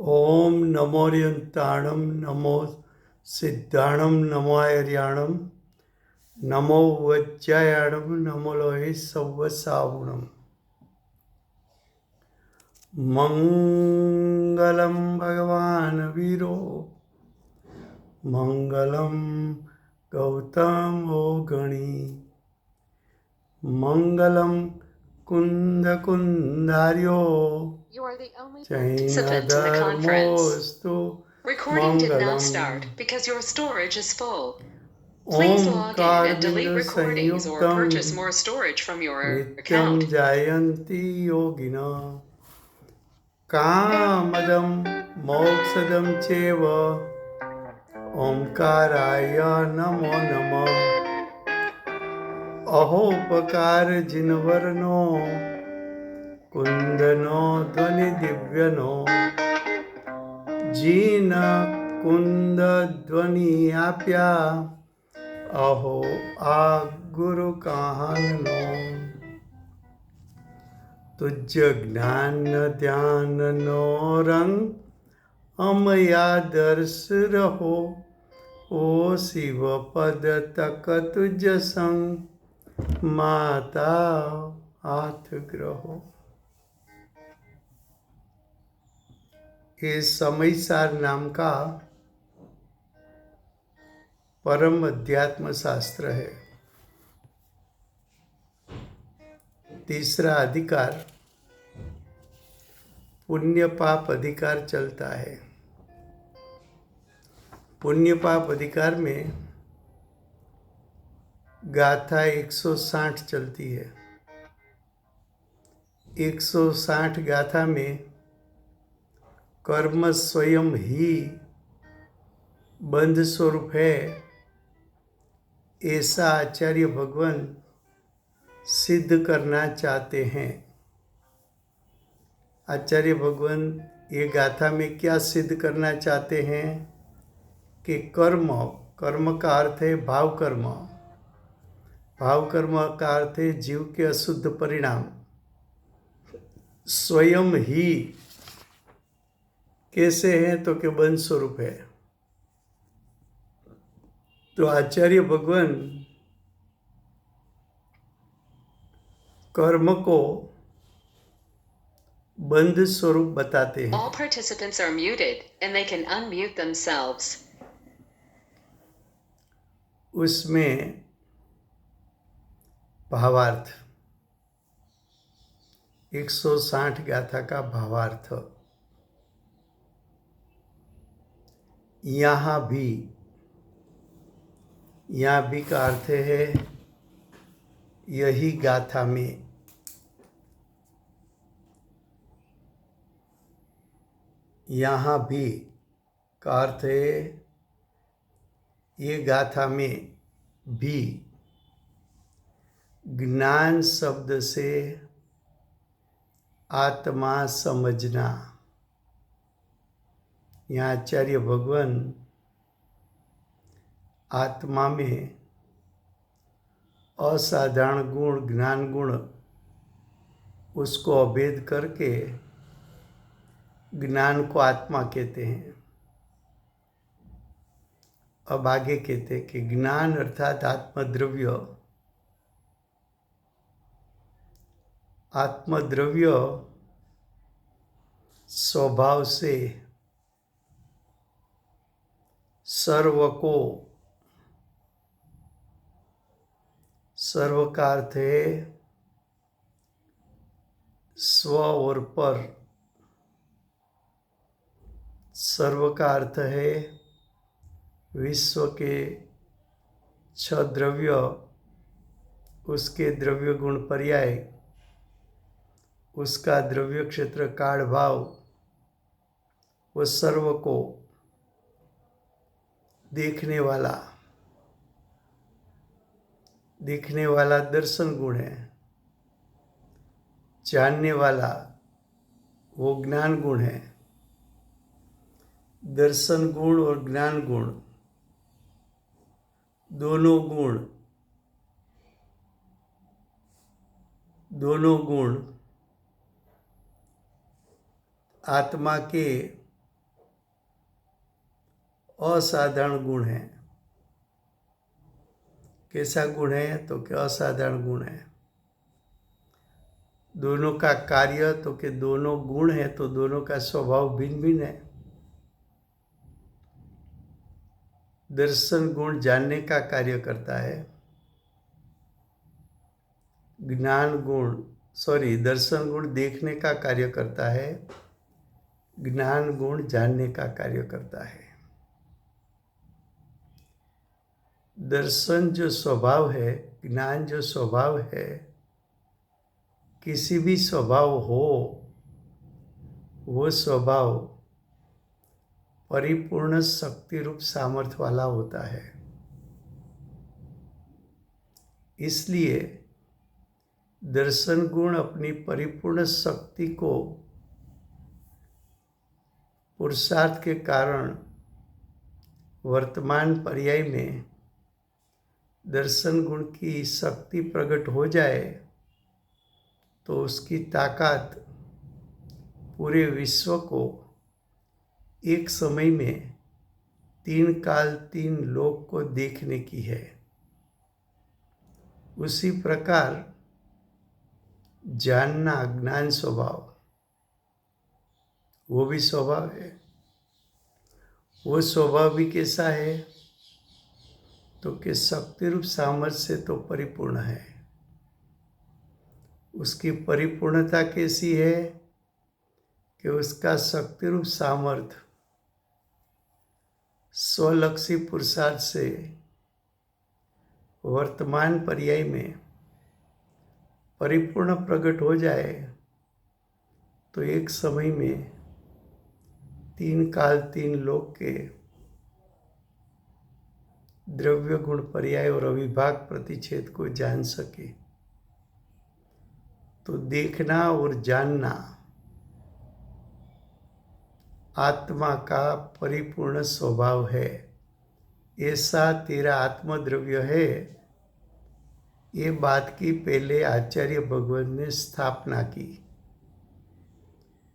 ओम नमोरियंताणम नमो सिद्धाणम नमो आर्याणम नमो वज्जायाणम नमो लोहे सव्वसावणम मंगलम भगवान वीरो मंगलम गौतमो गणी मंगलम कुंद कुंदार्यो You are the only chain participant in the conference. धर्मोस्तु Recording did not start Mangalam because your storage is full. Please log in and delete ओंकारबिंदु recordings or संयुक्तम purchase more storage from your नित्यं account. जायन्ति योगिनः कामदं मोक्षदं चैव ओंकाराय नमो नमः अहोपकारजिनवर्णो कुन्दनो ध्वनिदिव्यनो gene कुन्दध्वनियाप्या अहो आ गुरु कहाननो तुझ ज्ञान ध्यान no रंग अमया दर्श रहो ओ शिव पद तक तुझ संग माता हाथ ग्रहो। ये समयसार नाम का परम अध्यात्म शास्त्र है। तीसरा अधिकार पुण्य पाप अधिकार चलता है। पुण्य पाप अधिकार में गाथा 160 चलती है। 160 गाथा में कर्म स्वयं ही बंध स्वरूप है, ऐसा आचार्य भगवान सिद्ध करना चाहते हैं। आचार्य भगवान ये गाथा में क्या सिद्ध करना चाहते हैं कि कर्म, कर्म का अर्थ है भाव कर्म, भाव कर्म का अर्थ है जीव के अशुद्ध परिणाम स्वयं ही कैसे हैं तो कि बंध स्वरूप है। तो आचार्य भगवान कर्म को बंध स्वरूप बताते हैं। All participants are muted and they can unmute themselves. उसमें भावार्थ 160 गाथा का भावार्थ यहाँ भी का अर्थ है यही गाथा में। यहाँ भी का अर्थ है ये गाथा में भी। ज्ञान शब्द से आत्मा समझना। यहाँ आचार्य भगवान आत्मा में असाधारण गुण, ज्ञान गुण, उसको अभेद करके ज्ञान को आत्मा कहते हैं। अब आगे कहते हैं कि ज्ञान अर्थात आत्मद्रव्य, आत्मद्रव्य स्वभाव से सर्व को, सर्व का अर्थ है स्व और पर, सर्व का अर्थ है विश्व के 6 द्रव्य, उसके द्रव्य गुण पर्याय, उसका द्रव्य क्षेत्र काल भाव, वो सर्व को देखने वाला दर्शन गुण है। जानने वाला वो ज्ञान गुण है। दर्शन गुण और ज्ञान गुण दोनों गुण आत्मा के असाधारण गुण है। कैसा गुण है? तो कि असाधारण गुण है। दोनों का कार्य, तो कि दोनों गुण है तो दोनों का स्वभाव भिन्न भिन्न है। दर्शन गुण जानने का कार्य करता है, दर्शन गुण देखने का कार्य करता है, ज्ञान गुण जानने का कार्य करता है। दर्शन जो स्वभाव है, ज्ञान जो स्वभाव है, किसी भी स्वभाव हो, वो स्वभाव परिपूर्ण शक्ति रूप सामर्थ्य वाला होता है। इसलिए दर्शन गुण अपनी परिपूर्ण शक्ति को पुरुषार्थ के कारण वर्तमान पर्याय में दर्शन गुण की शक्ति प्रकट हो जाए तो उसकी ताकत पूरे विश्व को एक समय में 3 काल 3 लोक को देखने की है। उसी प्रकार जानना ज्ञान स्वभाव, वो भी स्वभाव है। वो स्वभाव भी कैसा है? तो कि शक्ति रूप सामर्थ्य से तो परिपूर्ण है। उसकी परिपूर्णता कैसी है कि उसका शक्ति रूप सामर्थ्य स्वलक्षी पुरुषार्थ से वर्तमान पर्याय में परिपूर्ण प्रकट हो जाए तो एक समय में 3 काल 3 लोक के द्रव्य गुण पर्याय और अविभाग प्रतिच्छेद को जान सके। तो देखना और जानना आत्मा का परिपूर्ण स्वभाव है। ऐसा तेरा आत्मद्रव्य है, ये बात की पहले आचार्य भगवान ने स्थापना की।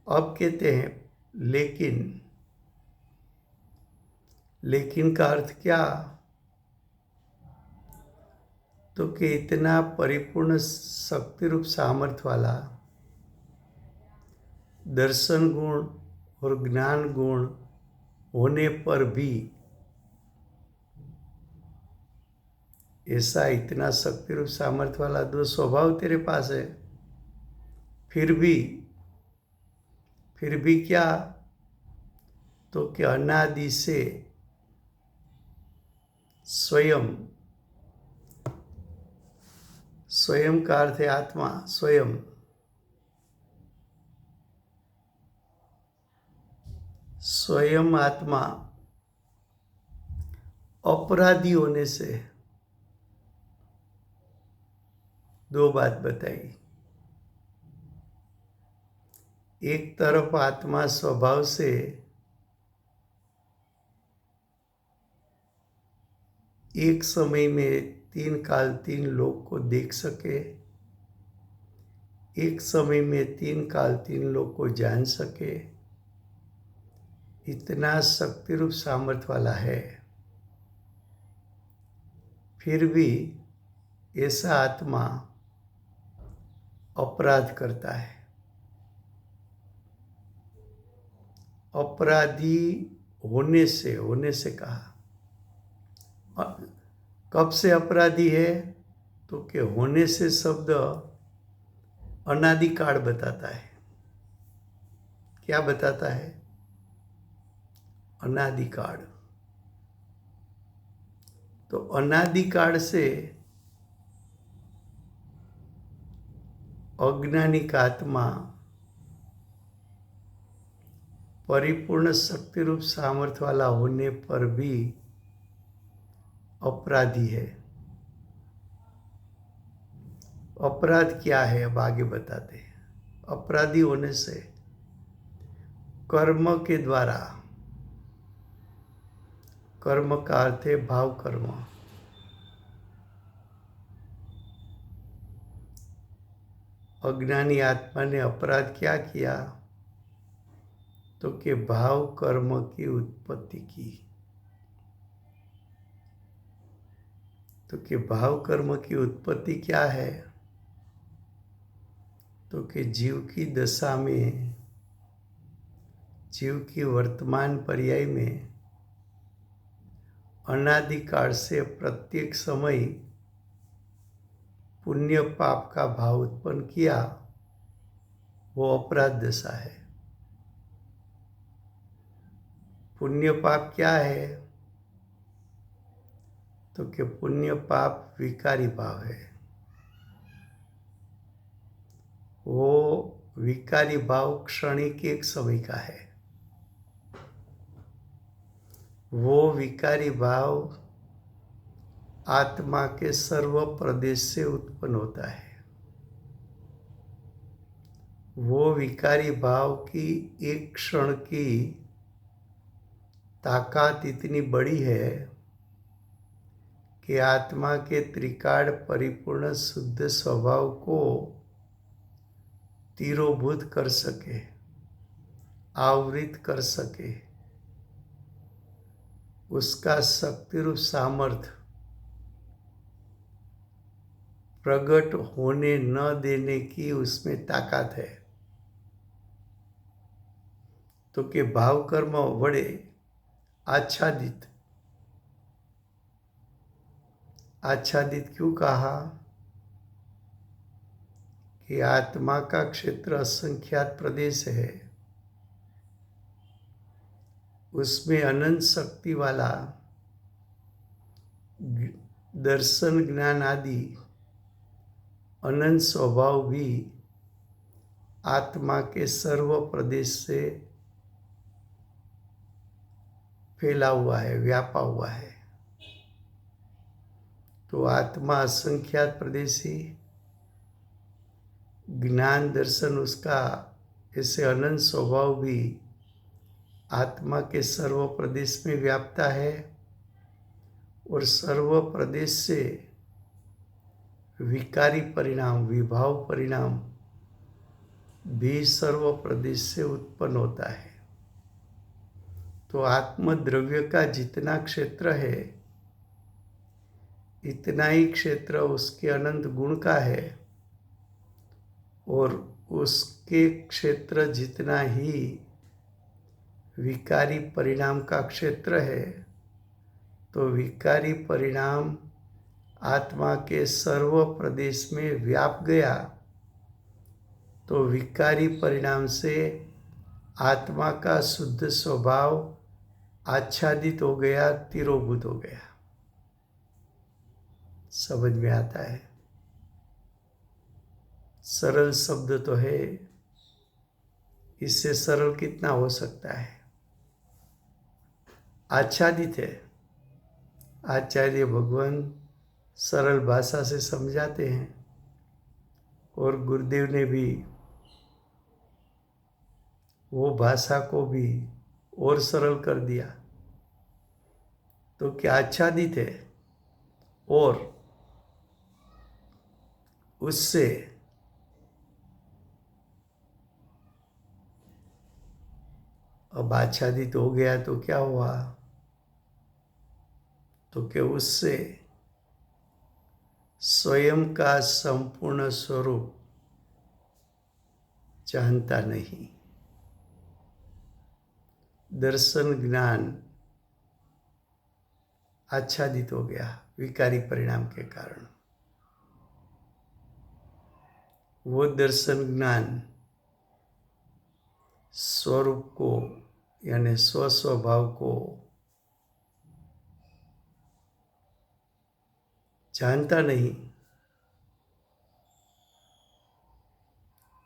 अब कहते हैं लेकिन का अर्थ क्या? तो कि इतना परिपूर्ण शक्ति रूप सामर्थ्य वाला दर्शन गुण और ज्ञान गुण होने पर भी, ऐसा इतना शक्ति रूप सामर्थ्य वाला दो स्वभाव तेरे पास है, फिर भी क्या? तो कि अनादि से स्वयं का अर्थ है आत्मा, स्वयं आत्मा अपराधी होने से दो बात बताई। एक तरफ आत्मा स्वभाव से एक समय में 3 काल 3 लोक को देख सके, एक समय में 3 काल 3 लोक को जान सके, इतना शक्ति रूप सामर्थ्य वाला है। फिर भी ऐसा आत्मा अपराध करता है। अपराधी होने से कहा। कब से अपराधी है? तो कि होने से शब्द अनादिकाल बताता है। क्या बताता है? अनादिकाल। तो अनादिकाल से अज्ञानी का आत्मा परिपूर्ण शक्ति रूप सामर्थ्य वाला होने पर भी अपराधी है। अपराध क्या है अब आगे बताते हैं। अपराधी होने से कर्म के द्वारा, कर्म का अर्थ है भाव कर्म, अज्ञानी आत्मा ने अपराध क्या किया? तो कि भाव कर्म की उत्पत्ति की। तो कि भाव कर्म की उत्पत्ति क्या है? तो कि जीव की दशा में, जीव की वर्तमान पर्याय में अनादिकाल से प्रत्येक समय पुण्य पाप का भाव उत्पन्न किया, वो अपराध दशा है। पुण्य पाप क्या है? तो कि पुण्य पाप विकारी भाव है। वो विकारी भाव क्षणिक एक समय का है। वो विकारी भाव आत्मा के सर्व प्रदेश से उत्पन्न होता है। वो विकारी भाव की एक क्षण की ताकत इतनी बड़ी है कि आत्मा के त्रिकाल परिपूर्ण शुद्ध स्वभाव को तीरोभूत कर सके, आवृत कर सके। उसका शक्ति रूप सामर्थ्य प्रकट होने न देने की उसमें ताकत है। तो कि भाव कर्म वड़े आच्छादित, आच्छादित क्यों कहा? कि आत्मा का क्षेत्र असंख्यात प्रदेश है, उसमें अनंत शक्ति वाला दर्शन ज्ञान आदि अनंत स्वभाव भी आत्मा के सर्व प्रदेश से फैला हुआ है, व्यापा हुआ है। तो आत्मा असंख्यात प्रदेशी, ज्ञान दर्शन उसका ऐसे अनंत स्वभाव भी आत्मा के सर्व प्रदेश में व्यापता है, और सर्व प्रदेश से विकारी परिणाम, विभाव परिणाम भी सर्व प्रदेश से उत्पन्न होता है। तो आत्मद्रव्य का जितना क्षेत्र है, इतना ही क्षेत्र उसके अनंत गुण का है, और उसके क्षेत्र जितना ही विकारी परिणाम का क्षेत्र है। तो विकारी परिणाम आत्मा के सर्व प्रदेश में व्याप गया, तो विकारी परिणाम से आत्मा का शुद्ध स्वभाव आच्छादित हो गया, तिरोभूत हो गया। समझ में आता है? सरल शब्द तो है, इससे सरल कितना हो सकता है? आच्छादित है। आचार्य भगवान सरल भाषा से समझाते हैं, और गुरुदेव ने भी वो भाषा को भी और सरल कर दिया। तो क्या आच्छादित है, और उससे अब आच्छादित हो गया तो क्या हुआ? तो कि उससे स्वयं का संपूर्ण स्वरूप जानता नहीं। दर्शन ज्ञान आच्छादित हो गया विकारी परिणाम के कारण। वो दर्शन ज्ञान स्वरूप को, यानी स्वस्वभाव को जानता नहीं।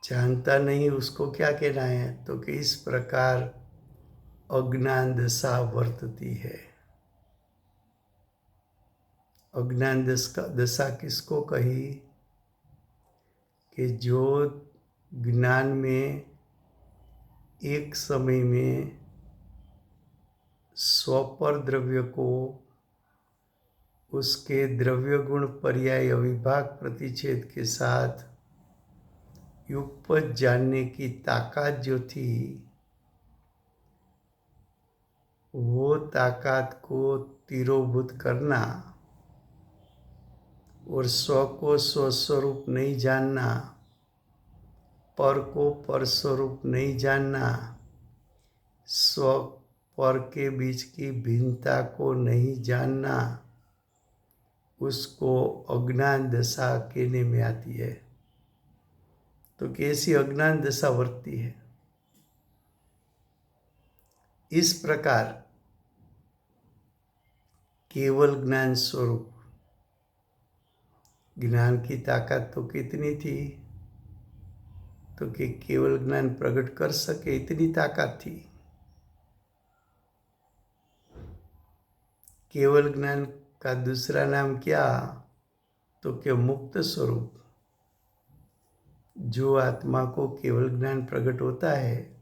जानता नहीं, उसको क्या कहना है? तो कि इस प्रकार अज्ञान दशा वर्तती है। अज्ञान दशा किसको कही? कि जो ज्ञान में एक समय में स्वपर द्रव्य को उसके द्रव्य गुण पर्याय अविभाग प्रतिच्छेद के साथ युगपत जानने की ताकत जो थी, वो ताकत को तिरोभूत करना और स्व को स्वस्वरूप नहीं जानना, पर को पर स्वरूप नहीं जानना, स्व पर के बीच की भिन्नता को नहीं जानना, उसको अज्ञान दशा कहने में आती है। तो कैसी अज्ञान दशा वर्तती है? इस प्रकार केवल ज्ञान स्वरूप, ज्ञान की ताकत तो कितनी थी, तो कि केवल ज्ञान प्रकट कर सके इतनी ताकत थी। केवल ज्ञान का दूसरा नाम क्या? तो कि मुक्त स्वरूप। जो आत्मा को केवल ज्ञान प्रकट होता है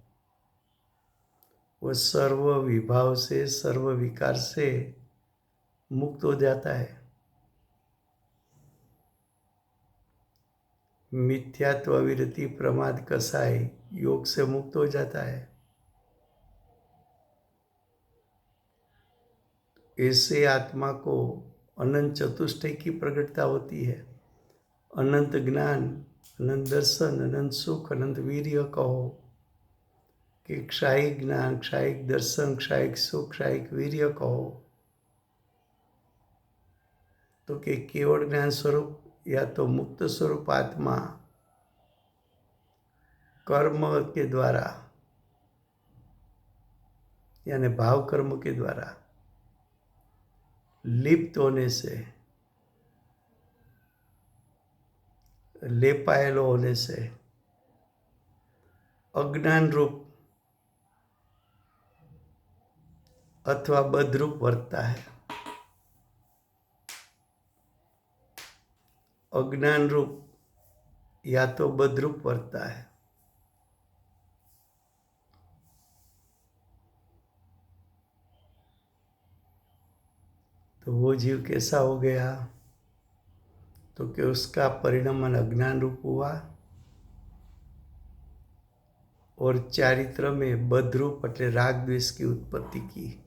वह सर्व विभाव से, सर्व विकार से मुक्त हो जाता है। मिथ्यात्व, विरति, प्रमाद, कसाई, योग से मुक्त हो जाता है। ऐसे आत्मा को अनंत चतुष्टय की प्रकटता होती है। अनंत ज्ञान, अनंत दर्शन, अनंत सुख, अनंत वीर्य कहो कि क्षायिक ज्ञान, क्षायिक दर्शन, क्षायिक सुख, क्षायिक वीर्य कहो, तो कि केवल ज्ञान स्वरूप या तो मुक्त स्वरूप आत्मा कर्म के द्वारा यानी भाव कर्म के द्वारा लिप्त होने से, लेपायलो होने से अज्ञान रूप अथवा बद्रूप वर्तता है। अज्ञान रूप या तो बद्रूप वर्तता है। तो वो जीव कैसा हो गया? तो कि उसका परिणमन अज्ञान रूप हुआ और चारित्र में बद्रूप એટલે राग द्वेष की उत्पत्ति की।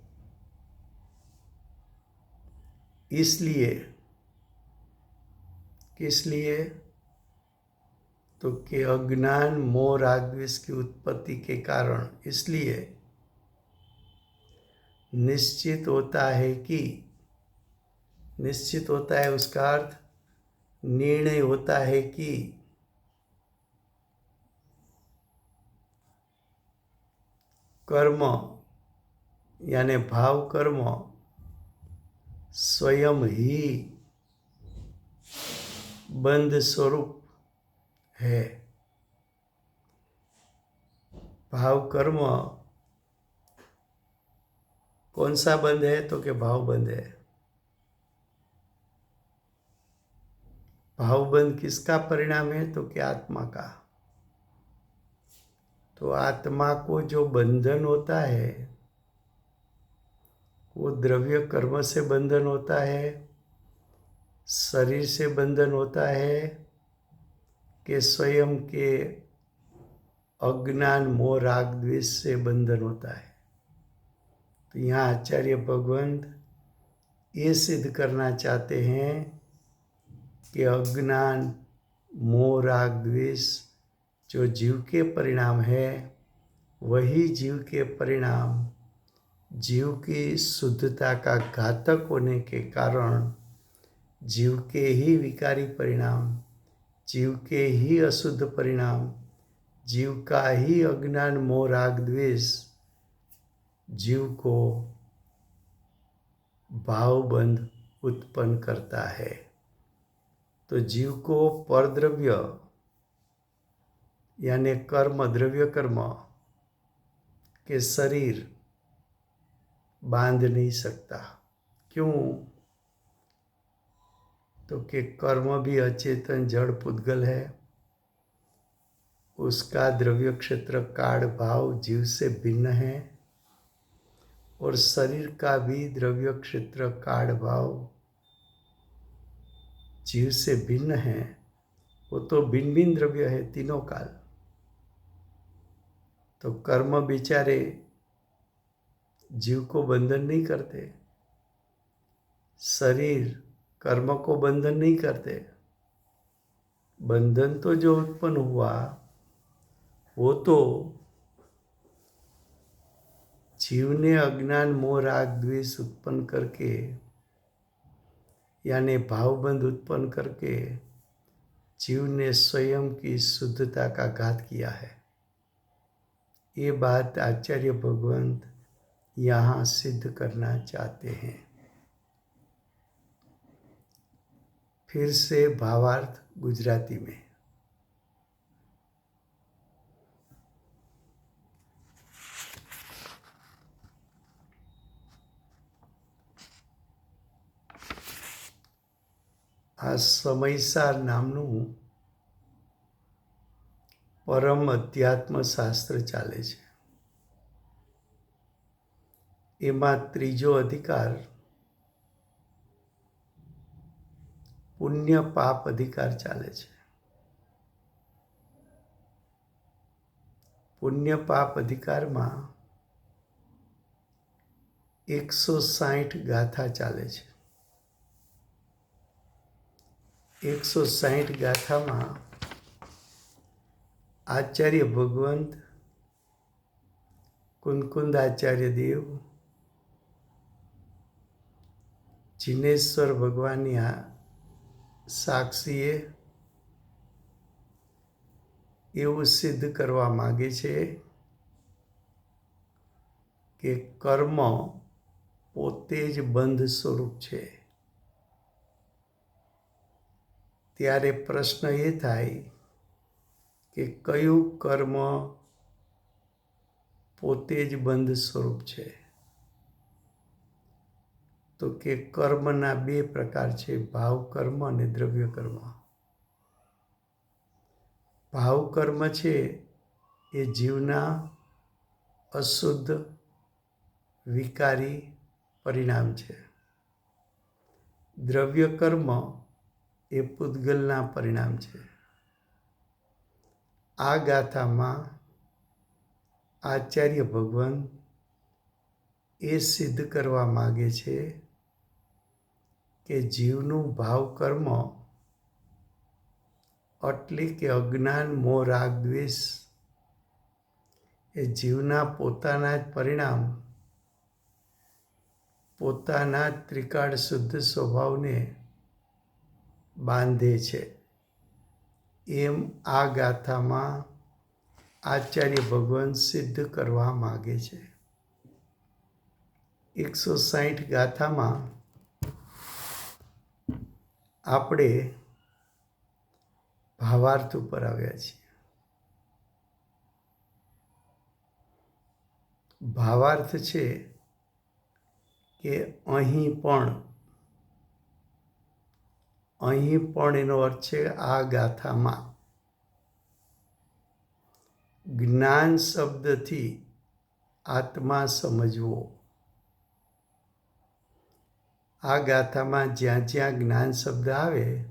इसलिए, किस लिए? तो कि अज्ञान, मोह, राग द्वेष की उत्पत्ति के कारण, इसलिए निश्चित होता है कि, निश्चित होता है उसका अर्थ निर्णय होता है कि कर्म यानी भाव कर्म स्वयं ही बंध स्वरूप है। भाव कर्म कौन सा बंध है? तो कि भाव बंध है। भाव बंध किसका परिणाम है? तो कि आत्मा का। तो आत्मा को जो बंधन होता है वो द्रव्य कर्म से बंधन होता है, शरीर से बंधन होता है, कि स्वयं के अज्ञान, मोह, राग द्वेष से बंधन होता है। तो यहाँ आचार्य भगवंत ये सिद्ध करना चाहते हैं कि अज्ञान, मोह, राग द्वेष जो जीव के परिणाम है, वही जीव के परिणाम जीव की शुद्धता का घातक होने के कारण जीव के ही विकारी परिणाम, जीव के ही अशुद्ध परिणाम, जीव का ही अज्ञान, मोह, राग द्वेष जीव को भावबंध उत्पन्न करता है। तो जीव को परद्रव्य यानी कर्म, द्रव्य कर्म के शरीर बांध नहीं सकता। क्यों? तो कि कर्म भी अचेतन जड़ पुद्गल है, उसका द्रव्य क्षेत्र काल भाव जीव से भिन्न है, और शरीर का भी द्रव्य क्षेत्र काल भाव जीव से भिन्न है। वो तो भिन्न भिन्न द्रव्य है तीनों काल। तो कर्म बेचारे जीव को बंधन नहीं करते, शरीर कर्म को बंधन नहीं करते। बंधन तो जो उत्पन्न हुआ वो तो जीव ने अज्ञान मोह राग द्वेष उत्पन्न करके, यानी भावबंध उत्पन्न करके जीव ने स्वयं की शुद्धता का घात किया है। ये बात आचार्य भगवंत यहाँ सिद्ध करना चाहते हैं। फिर से भावार्थ गुजराती में। આ સમયસાર નામનું પરમ અધ્યાત્મ શાસ્ત્ર ચાલે છે. એમાં ત્રીજો અધિકાર પુણ્ય પાપ અધિકાર ચાલે છે. પુણ્ય પાપ અધિકારમાં 160 ગાથા ચાલે છે. 160 ગાથામાં આચાર્ય ભગવંત, કુંદકુંદ આચાર્ય દેવ, જીનેશ્વર ભગવાનની સાક્ષીએ એવું સિદ્ધ કરવા માગે છે કે કર્મ પોતે જ બંધ સ્વરૂપ છે. ત્યારે પ્રશ્ન એ થાય કે કયું કર્મ પોતે જ બંધ સ્વરૂપ છે? તો કે કર્મના બે પ્રકાર છે, ભાવ કર્મ અને દ્રવ્ય કર્મ. ભાવ કર્મ છે એ જીવના અશુદ્ધ વિકારી પરિણામ છે. દ્રવ્ય કર્મ એ પૂતગલના પરિણામ છે. આ ગાથામાં આચાર્ય ભગવાન એ સિદ્ધ કરવા માગે છે કે જીવનું ભાવ કર્મ એટલે કે અજ્ઞાન મોહ રાગ દ્વેષ એ જીવના પોતાના જ પરિણામ, પોતાના ત્રિકાળ શુદ્ધ સ્વભાવને બાંધે છે. એમ આ ગાથામાં આચાર્ય ભગવાન સિદ્ધ કરવા માગે છે. 160 ગાથામાં આપણે ભાવાર્થ ઉપર આવ્યા છીએ. ભાવાર્થ છે કે અહીં પણ એનો અર્થ છે આ ગાથામાં જ્ઞાન શબ્દથી આત્મા સમજવો. આ ગાથામાં જ્યાં જ્યાં જ્ઞાન શબ્દ આવે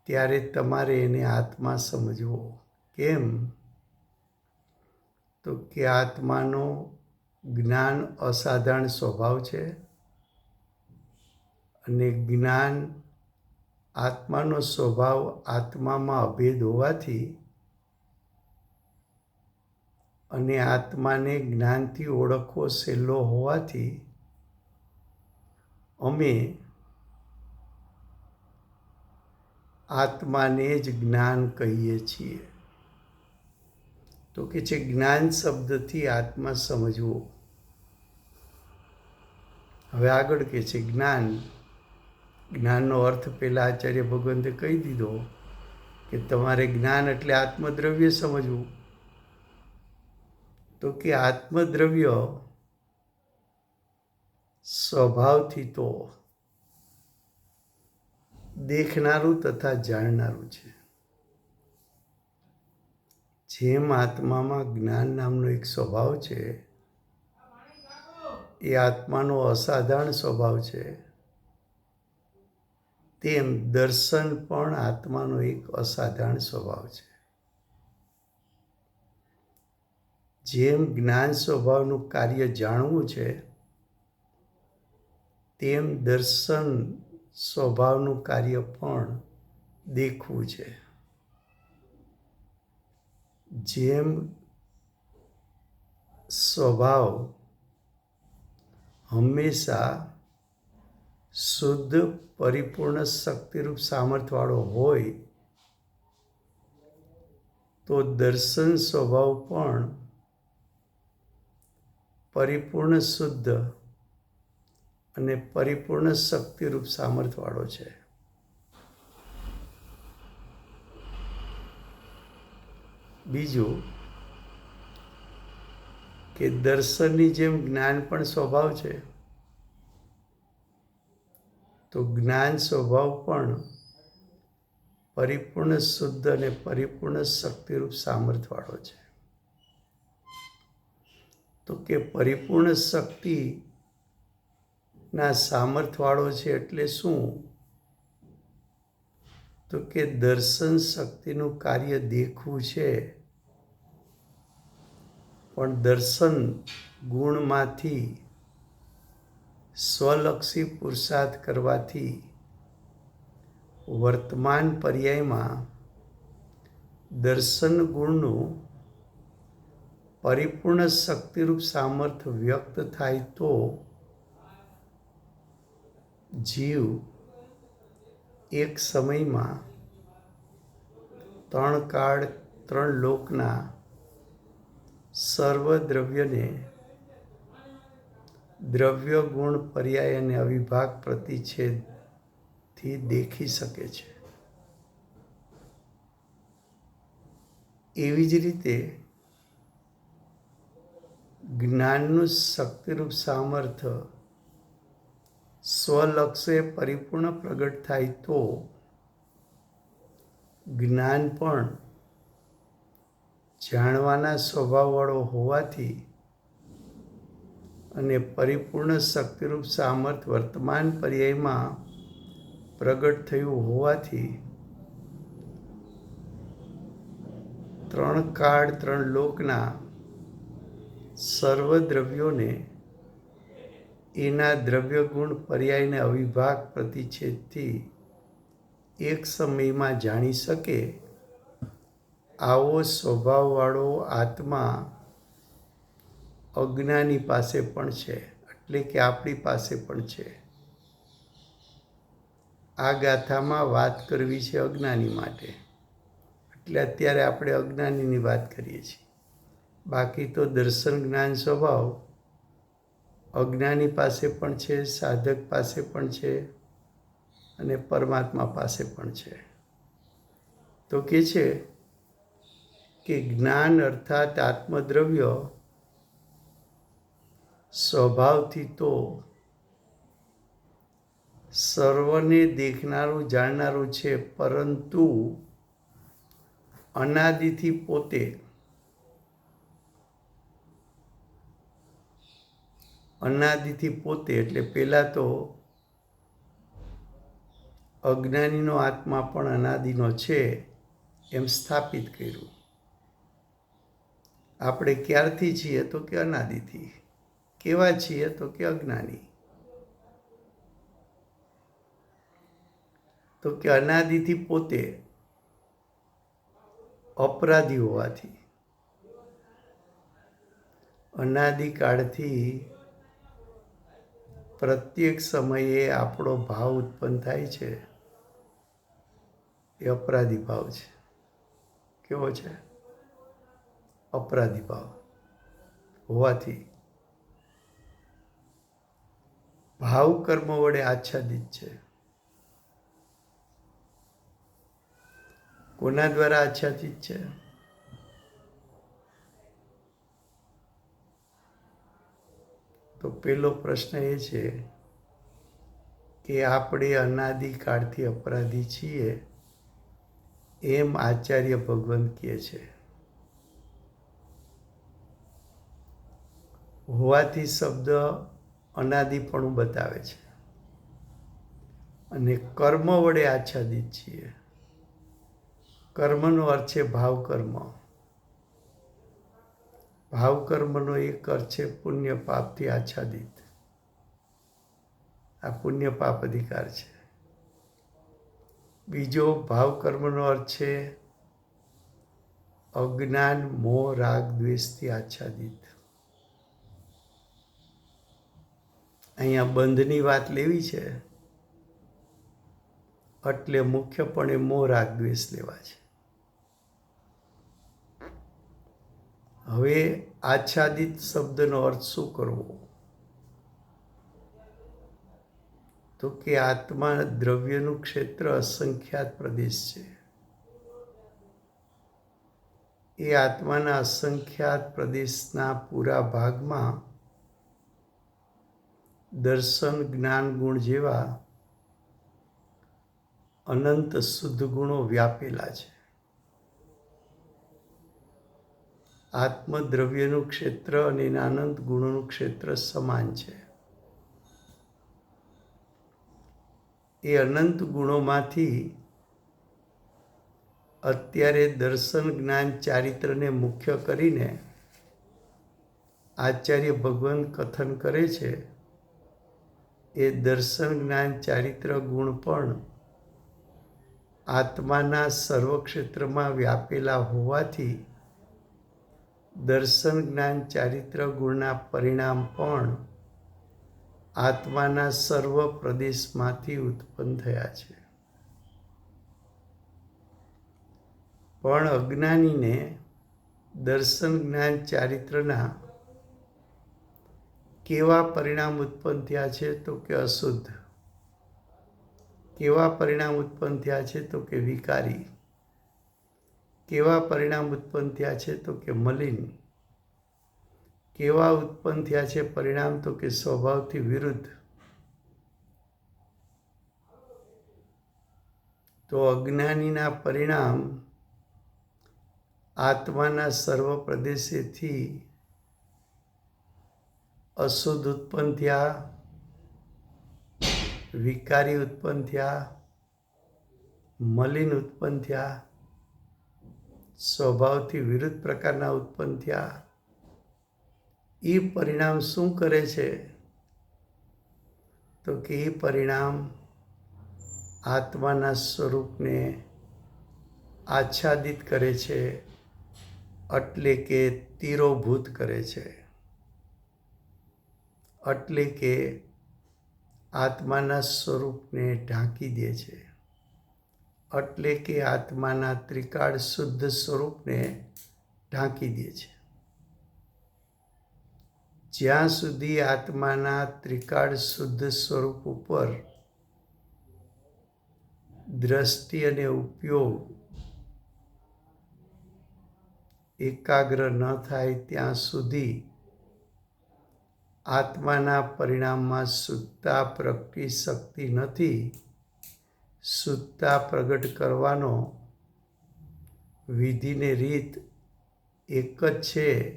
ત્યારે તમારે એને આત્મા સમજવો. કેમ? તો કે આત્માનો જ્ઞાન અસાધારણ સ્વભાવ છે અને જ્ઞાન આત્માનો સ્વભાવ આત્મામાં અભેદ હોવાથી અને આત્માને જ્ઞાનથી ઓળખવો સહેલો હોવાથી અમે આત્માને જ જ્ઞાન કહીએ છીએ. તો કે છે જ્ઞાન શબ્દથી આત્મા સમજવો. હવે આગળ કે છે જ્ઞાનનો અર્થ પહેલા આચાર્ય ભગવંતે કહી દીધો કે તમારે જ્ઞાન એટલે આત્મદ્રવ્ય સમજવું. તો કે આત્મદ્રવ્ય સ્વભાવથી તો દેખનારું તથા જાણનારું છે. જેમ આત્મામાં જ્ઞાન નામનો એક સ્વભાવ છે, એ આત્માનો અસાધારણ સ્વભાવ છે, તેમ દર્શન પણ આત્માનો એક અસાધારણ સ્વભાવ છે. જેમ જ્ઞાન સ્વભાવનું કાર્ય જાણવું છે, તેમ દર્શન સ્વભાવનું કાર્ય પણ દેખવું છે. જેમ સ્વભાવ હંમેશા શુદ્ધ પરિપૂર્ણ શક્તિરૂપ સામર્થ્યવાળો હોય, તો દર્શન સ્વભાવ પણ પરિપૂર્ણ શુદ્ધ અને પરિપૂર્ણ શક્તિરૂપ સામર્થ્યવાળો છે. બીજું કે દર્શનની જેમ જ્ઞાન પણ સ્વભાવ છે, તો જ્ઞાન સ્વભાવ પણ પરિપૂર્ણ શુદ્ધ અને પરિપૂર્ણ શક્તિરૂપ સામર્થ્યવાળો છે. તો કે પરિપૂર્ણ શક્તિના સામર્થ્યવાળો છે એટલે શું? તો કે દર્શન શક્તિનું કાર્ય દેખવું છે, પણ દર્શન ગુણમાંથી સ્વલક્ષી પુરુષાર્થ કરવાથી વર્તમાન પર્યાયમાં દર્શન ગુણનું પરિપૂર્ણ શક્તિરૂપ સામર્થ્ય વ્યક્ત થાય તો જીવ એક સમયમાં ત્રણ કાળ ત્રણ લોકના સર્વ દ્રવ્યને દ્રવ્ય ગુણ પર્યાય અને અવિભાગ પ્રતિછેદથી દેખી શકે છે. એવી જ રીતે જ્ઞાનનું શક્તિરૂપ સામર્થ્ય સ્વલક્ષે પરિપૂર્ણ પ્રગટ થાય તો જ્ઞાન પણ જાણવાના સ્વભાવવાળો હોવાથી અને પરિપૂર્ણ શક્તિરૂપ સામર્થ્ય વર્તમાન પર્યાયમાં પ્રગટ થયું હોવાથી ત્રણ કાળ ત્રણ લોકના સર્વ દ્રવ્યોને એના દ્રવ્ય ગુણ પર્યાયને અવિભાગ પ્રતિછેદથી એક સમયમાં જાણી શકે, આવો સ્વભાવવાળો આત્મા અજ્ઞાની પાસે પણ છે, એટલે કે આપણી પાસે પણ છે. આ ગાથામાં વાત કરવી છે અજ્ઞાની માટે, એટલે અત્યારે આપણે અજ્ઞાનીની વાત કરીએ છીએ. બાકી તો દર્શન જ્ઞાન સ્વભાવ અજ્ઞાની પાસે પણ છે, સાધક પાસે પણ છે અને પરમાત્મા પાસે પણ છે. તો કે છે કે જ્ઞાન અર્થાત આત્મદ્રવ્ય સ્વભાવથી તો સર્વને દેખનારું જાણનારું છે, પરંતુ અનાદિથી પોતે એટલે પહેલાં તો અજ્ઞાનીનો આત્મા પણ અનાદિનો છે એમ સ્થાપિત કર્યું. આપણે ક્યારથી છીએ? તો કે અનાદિથી. કેવા છીએ? તો કે અજ્ઞાની. તો કે અનાદિથી પોતે અપરાધી હોવાથી અનાદિકાળથી પ્રત્યેક સમયે આપણો ભાવ ઉત્પન્ન થાય છે, એ અપરાધી ભાવ છે. કેવો છે? અપરાધી ભાવ હોવાથી ભાવ કર્મ વડે આચ્છાદિત છે. કોના દ્વારા આચ્છાદિત છે? તો પહેલો પ્રશ્ન એ છે કે આપણે અનાદિકાળથી અપરાધી છીએ એમ આચાર્ય ભગવંત કહે છે. હોવાથી શબ્દ અનાદિપણું બતાવે છે, અને કર્મ વડે આચ્છાદિત છીએ. કર્મનો અર્થ છે ભાવ કર્મ. ભાવ કર્મનો એક અર્થ છે પુણ્ય પાપથી આચ્છાદિત. આ પુણ્ય પાપ અધિકાર છે. બીજો ભાવ કર્મનો અર્થ છે અજ્ઞાન, મોહ, રાગ, દ્વેષથી આચ્છાદિત. અહીંયા બંધની વાત લેવી છે એટલે મુખ્યપણે મોહ, રાગ, દ્વેષ લેવા છે. હવે આચ્છાદિત શબ્દનો અર્થ શું કરવો? તો કે આત્મા દ્રવ્યનું ક્ષેત્ર અસંખ્યાત પ્રદેશ છે. એ આત્માના અસંખ્યાત પ્રદેશના પૂરા ભાગમાં દર્શન, જ્ઞાન, ગુણ જેવા અનંત શુદ્ધ ગુણો વ્યાપેલા છે. આત્મદ્રવ્યનું ક્ષેત્ર અને અનંત ગુણોનું ક્ષેત્ર સમાન છે. એ અનંત ગુણોમાંથી અત્યારે દર્શન, જ્ઞાન, ચારિત્રને મુખ્ય કરીને આચાર્ય ભગવાન કથન કરે છે. એ દર્શન, જ્ઞાન, ચારિત્ર ગુણ પણ આત્માના સર્વક્ષેત્રમાં વ્યાપેલા હોવાથી દર્શન, જ્ઞાન, ચારિત્ર ગુણના પરિણામ પણ આત્માના સર્વ પ્રદેશમાંથી ઉત્પન્ન થયા છે. પણ અજ્ઞાનીને દર્શન, જ્ઞાન, ચારિત્રના કેવા પરિણામ ઉત્પન્ન થયા છે? તો કે અશુદ્ધ. કેવા પરિણામ ઉત્પન્ન થયા છે? તો કે વિકારી. કેવા પરિણામ ઉત્પન્ન થયા છે? તો કે મલિન. કેવા ઉત્પન્ન થયા છે પરિણામ? તો કે સ્વભાવથી વિરુદ્ધ. તો અજ્ઞાનીના પરિણામ આત્માના સર્વ પ્રદેશેથી અશુદ્ધ ઉત્પન્ન થયા, વિકારી ઉત્પન્ન થયા, મલિન ઉત્પન્ન થયા, સ્વભાવથી વિરુદ્ધ પ્રકારના ઉત્પન્ન થયા. એ પરિણામ શું કરે છે? તો કે એ પરિણામ આત્માના સ્વરૂપને આચ્છાદિત કરે છે, એટલે કે તિરોભૂત કરે છે. એટલે કે આત્માના સ્વરૂપને ઢાંકી દે છે. એટલે કે આત્માના ત્રિકાળ શુદ્ધ સ્વરૂપને ઢાંકી દે છે. જ્યાં સુધી આત્માના ત્રિકાળ શુદ્ધ સ્વરૂપ ઉપર દ્રષ્ટિ અને ઉપયોગ એકાગ્ર ન થાય ત્યાં સુધી આત્માના પરિણામમાં શુદ્ધતા પ્રગટી શકતી નથી. શુદ્ધતા પ્રગટ કરવાનો વિધિને રીત એક જ છે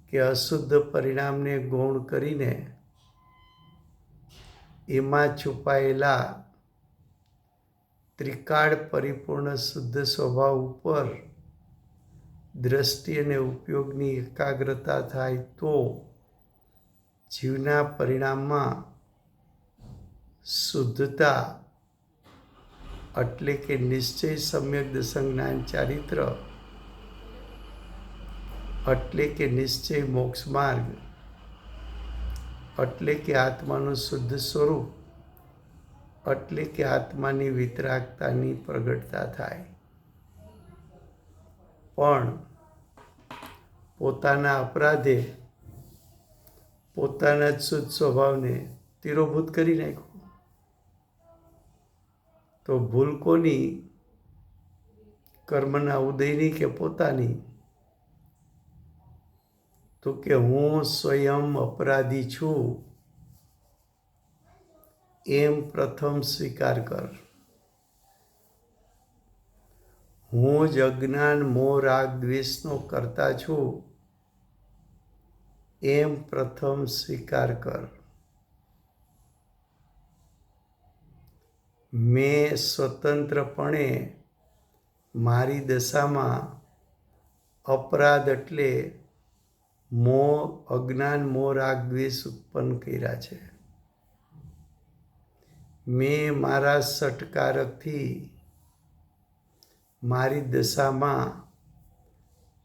કે અશુદ્ધ પરિણામને ગૌણ કરીને એમાં છુપાયેલા ત્રિકાળ પરિપૂર્ણ શુદ્ધ સ્વભાવ ઉપર દ્રષ્ટિ અને ઉપયોગની એકાગ્રતા થાય તો જીવના પરિણામમાં શુદ્ધતા એટલે કે નિશ્ચય, સમ્યક દર્શન, જ્ઞાન, ચારિત્ર એટલે કે નિશ્ચય, મોક્ષ માર્ગ એટલે કે આત્માનું શુદ્ધ સ્વરૂપ એટલે કે આત્માની વિતરાગતાની પ્રગટતા થાય. પણ પોતાના અપરાધે પોતાના જ શુદ્ધ સ્વભાવને તિરોભૂત કરી નાખ્યો. તો ભૂલ કોની? કર્મના ઉદયની કે પોતાની? તો કે હું સ્વયં અપરાધી છું એમ પ્રથમ સ્વીકાર કર. હું જ અજ્ઞાન, મોહ, રાગ, દ્વેષનો કરતા છું એમ પ્રથમ સ્વીકાર કર. મેં સ્વતંત્રપણે મારી દશામાં અપરાધ એટલે મોહ, અજ્ઞાન, મોહ, રાગ, દ્વેષ ઉત્પન્ન કર્યા છે. મેં મારા સટકારકથી મારી દશામાં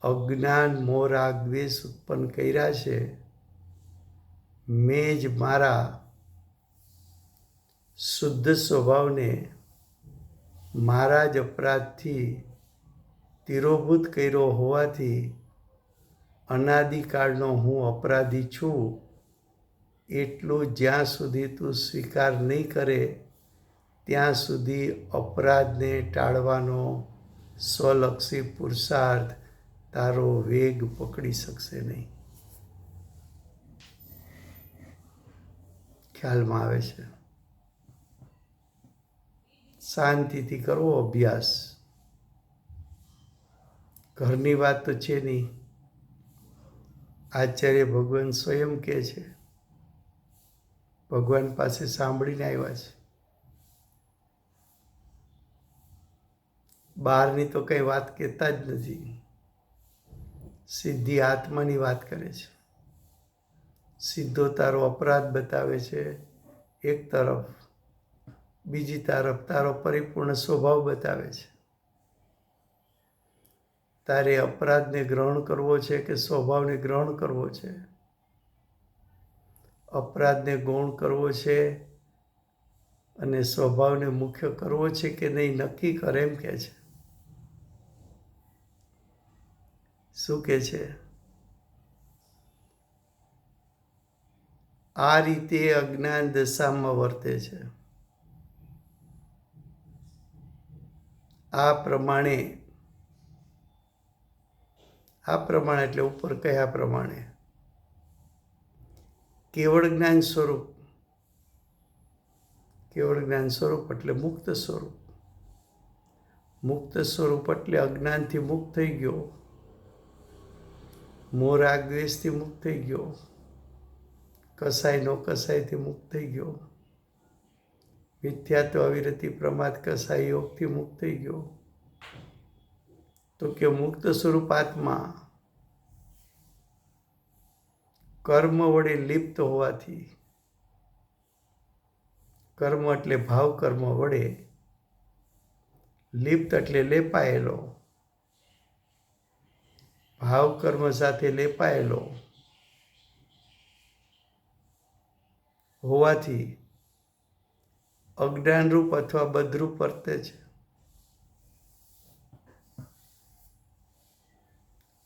અજ્ઞાન મોહ રાગ દ્વેષ ઉત્પન્ન કર્યા છે. મેં જ મારા શુદ્ધ સ્વભાવને મારા જ અપરાધથી તિરોભૂત કર્યો હોવાથી અનાદિકાળનો હું અપરાધી છું એટલું જ્યાં સુધી તું સ્વીકાર નહીં કરે ત્યાં સુધી અપરાધને ટાળવાનો સ્વલક્ષી પુરુષાર્થ તારો વેગ પકડી શકશે નહીં. ખ્યાલમાં આવે છે? શાંતિથી કરવો અભ્યાસ. ઘરની વાત તો છે નહીં. આચાર્ય ભગવાન સ્વયં કહે છે, ભગવાન પાસે સાંભળીને આવ્યા છે. બહારની તો કંઈ વાત કહેતા જ નથી. સીધી આત્માની વાત કરે છે. સીધો તારો અપરાધ બતાવે છે એક તરફ, બીજી તરફ તારો પરિપૂર્ણ સ્વભાવ બતાવે છે. તારે અપરાધને ગ્રહણ કરવો છે કે સ્વભાવને ગ્રહણ કરવો છે? અપરાધને ગૌણ કરવો છે અને સ્વભાવને મુખ્ય કરવો છે કે નહીં નક્કી કર એમ કહે છે. શું કહે છે? આ રીતે અજ્ઞાન દશામાં વર્તે છે. આ પ્રમાણે એટલે ઉપર કયા પ્રમાણે? કેવળ જ્ઞાન સ્વરૂપ. કેવળ જ્ઞાન સ્વરૂપ એટલે મુક્ત સ્વરૂપ. મુક્ત સ્વરૂપ એટલે અજ્ઞાનથી મુક્ત થઈ ગયો, મોહ રાગ દ્વેષથી મુક્ત થઈ ગયો, કસાયનો કસાયથી મુક્ત થઈ ગયો, મિથ્યાત્વ અવિરતિ પ્રમાદ કસાય યોગથી મુક્ત થઈ ગયો. તો કે મુક્ત સ્વરૂપ આત્મા કર્મ વડે લિપ્ત હોવાથી, કર્મ એટલે ભાવ કર્મ વડે, લિપ્ત એટલે લેપાયેલો, ભાવ કર્મ સાથે લેપાયેલો હોવાથી અજ્ઞાનરૂપ અથવા બદ્ધરૂપ વર્તે છે.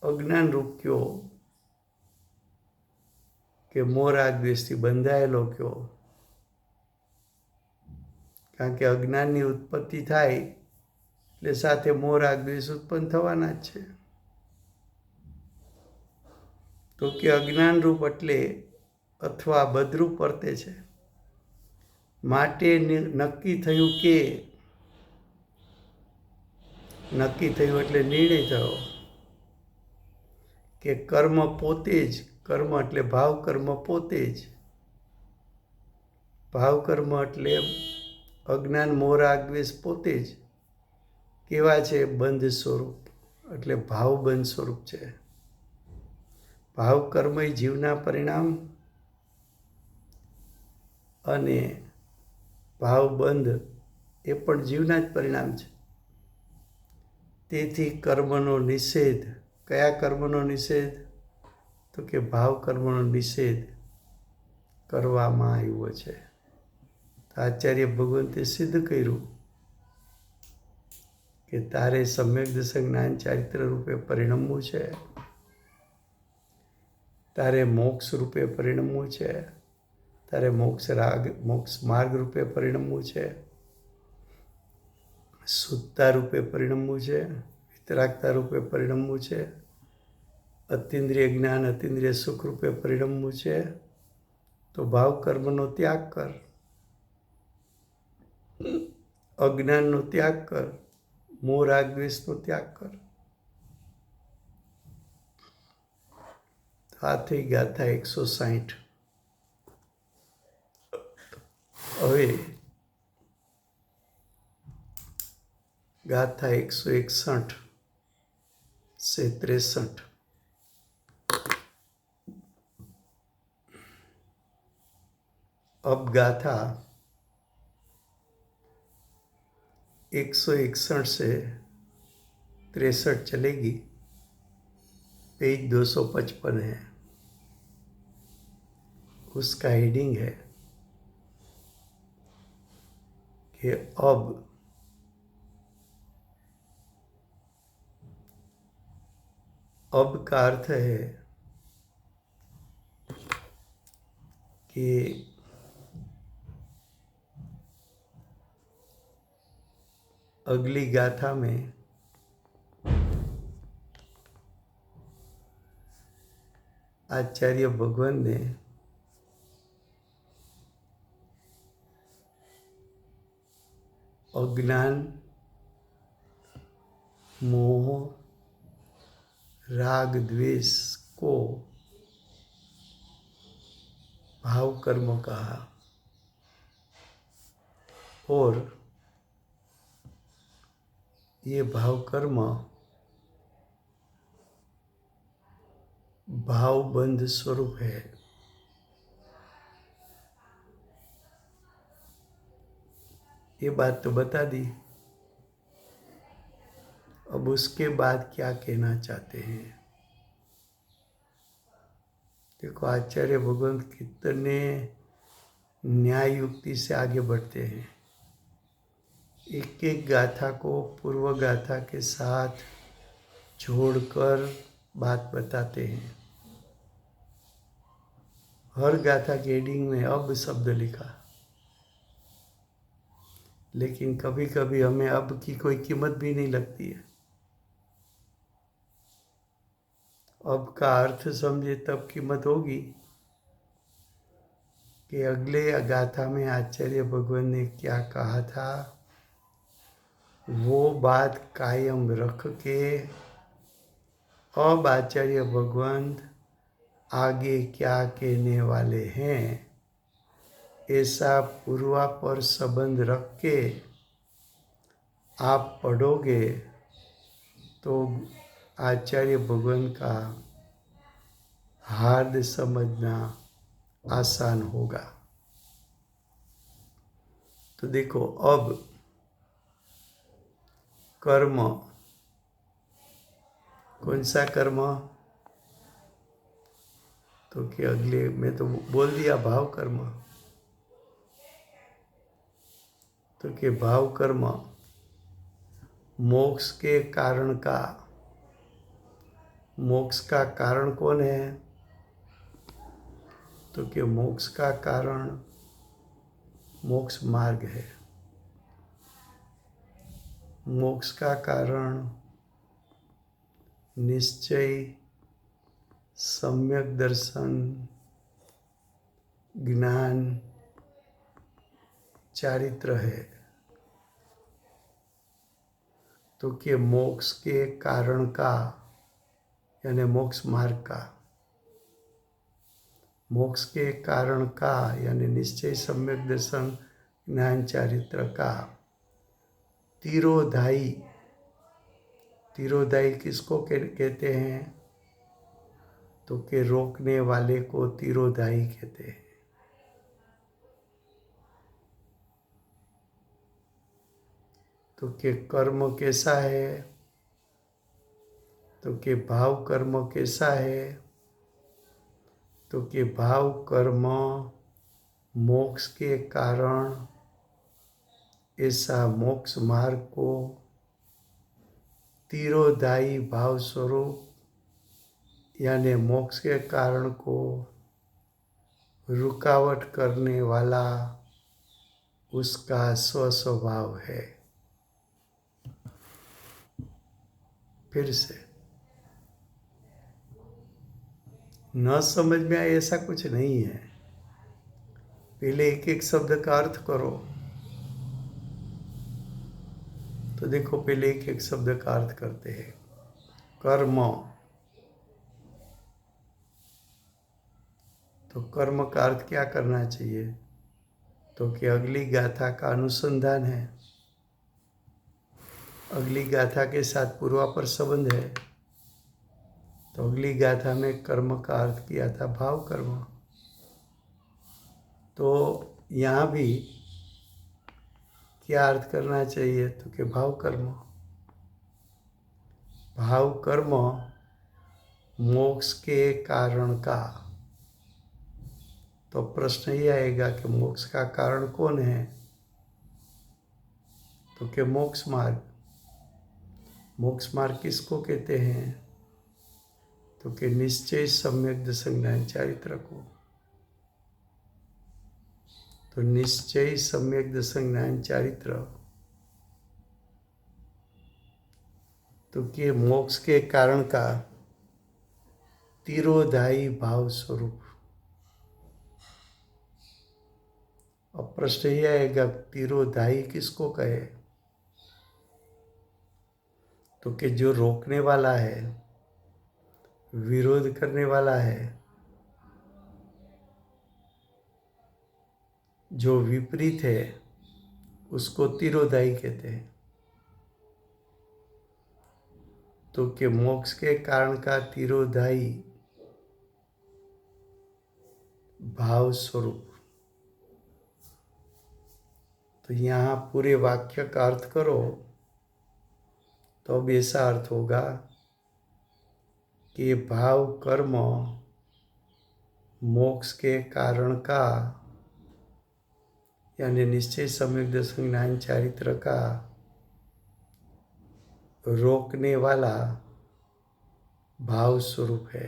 અજ્ઞાનરૂપ કયો કે મોહ રાગ દ્વેષથી બંધાયેલો કયો? કારણ કે અજ્ઞાનની ઉત્પત્તિ થાય એટલે સાથે મોહ રાગ દ્વેષ ઉત્પન્ન થવાના જ છે. તો કે અજ્ઞાન રૂપ એટલે અથવા બદ્ધરૂપ વર્તે છે. માટે નક્કી થયું એટલે નિર્ણય થયો કે કર્મ પોતે જ, કર્મ એટલે ભાવ કર્મ પોતે જ, ભાવ કર્મ એટલે અજ્ઞાન મોહ રાગ દ્વેષ પોતે જ કેવા છે? બંધ સ્વરૂપ એટલે ભાવ બંધ સ્વરૂપ છે. ભાવ કર્મ એ જીવના પરિણામ અને ભાવ બંધ એ પણ જીવના જ પરિણામ છે. તેથી કર્મનો નિષેધ, કયા કર્મનો નિષેધ? તો કે ભાવ કર્મનો નિષેધ કરવામાં આવ્યો છે. આચાર્ય ભગવંતે સિદ્ધ કર્યું કે તારે સમ્યક દર્શન જ્ઞાન ચારિત્ર રૂપે પરિણમવું છે, તારે મોક્ષ રૂપે પરિણમવું છે, તારે મોક્ષ માર્ગ રૂપે પરિણમવું છે, શુદ્ધતા રૂપે પરિણમવું છે, વિતરાગતા રૂપે પરિણમવું છે, અતિન્દ્રિય જ્ઞાન અતિન્દ્રિય સુખ રૂપે પરિણમવું છે. તો ભાવ કર્મનો ત્યાગ કર, અજ્ઞાનનો ત્યાગ કર, મોહ રાગ દ્વેષનો ત્યાગ કર. આ થઈ ગાથા 160. હવે ગાથા 161 से 63. अब गाथा 161 से 63 चलेगी, पेज 255 है, उसका हेडिंग है कि अब का अर्थ है कि अगली गाथा में आचार्य भगवान ने अज्ञान, मोह, राग, द्वेष को भाव कर्म कहा और ये भाव कर्म भावबंध स्वरूप है। ये बात तो बता दी। अब उसके बाद क्या कहना चाहते हैं? देखो, आचार्य भगवान कितने न्याय युक्ति से आगे बढ़ते हैं। एक एक गाथा को पूर्व गाथा के साथ जोड़कर बात बताते हैं। हर गाथा के हेडिंग में अब शब्द लिखा, लेकिन कभी कभी हमें अब की कोई कीमत भी नहीं लगती है। अब का अर्थ समझे तब कीमत होगी कि अगले गाथा में आचार्य भगवान ने क्या कहा था, वो बात कायम रख के अब आचार्य भगवान आगे क्या कहने वाले हैं, ऐसा पूर्वापर संबंध रख के आप पढ़ोगे तो आचार्य भगवान का हार्द समझना आसान होगा। तो देखो, अब कर्म, कौन सा कर्म? तो कि अगले में तो बोल दिया भाव कर्म। तो कि भाव कर्म मोक्ष के कारण का, मोक्ष का कारण कौन है? तो कि मोक्ष का कारण मोक्ष मार्ग है। मोक्ष का कारण निश्चय, सम्यक दर्शन, ज्ञान, चारित्र है। तो कि मोक्ष के कारण का यानी मोक्ष मार्ग का, मोक्ष के कारण का यानी निश्चय, सम्यक दर्शन, ज्ञान, चारित्र का तिरोधाई, तिरोधाई किसको कहते हैं? तो कि रोकने वाले को तिरोधाई कहते हैं। तो कि कर्म कैसा है? तो कि भाव कर्म कैसा है? तो कि भाव कर्म मोक्ष के कारण ऐसा मोक्ष मार्ग को तिरोधाई भाव स्वरूप यानी मोक्ष के कारण को रुकावट करने वाला उसका स्वस्वभाव है। फिर से, न समझ में आए ऐसा कुछ नहीं है। पहले एक एक शब्द का अर्थ करो। तो देखो, पहले एक एक शब्द का अर्थ करते हैं। कर्म, तो कर्म का अर्थ क्या करना चाहिए? तो कि अगली गाथा का अनुसंधान है, अगली गाथा के साथ पूर्वापर संबंध है। तो अगली गाथा में कर्म का अर्थ किया था भाव कर्म। तो यहाँ भी क्या अर्थ करना चाहिए? तो कि भाव कर्म। भाव कर्म मोक्ष के कारण का। तो प्रश्न ये आएगा कि मोक्ष का कारण कौन है? तो कि मोक्ष मार्ग। मोक्ष मार्ग किसको कहते हैं? तो कि निश्चय सम्यक दशक ज्ञान चारित्र को। तो निश्चय सम्यक दशक ज्ञान चारित्र तो कि मोक्ष के कारण का तिरोधायी भाव स्वरूप। अब प्रश्न यह आएगा तिरोधायी किसको कहे? तो कि जो रोकने वाला है, विरोध करने वाला है, जो विपरीत है, उसको तिरोधायी कहते हैं। तो कि मोक्ष के कारण का तिरोधायी भाव स्वरूप। तो यहाँ पूरे वाक्य का अर्थ करो तो अब ऐसा अर्थ होगा कि भाव कर्म मोक्ष के कारण का यानी निश्चय सम्यक दशक ज्ञान चारित्र का रोकने वाला भाव स्वरूप है।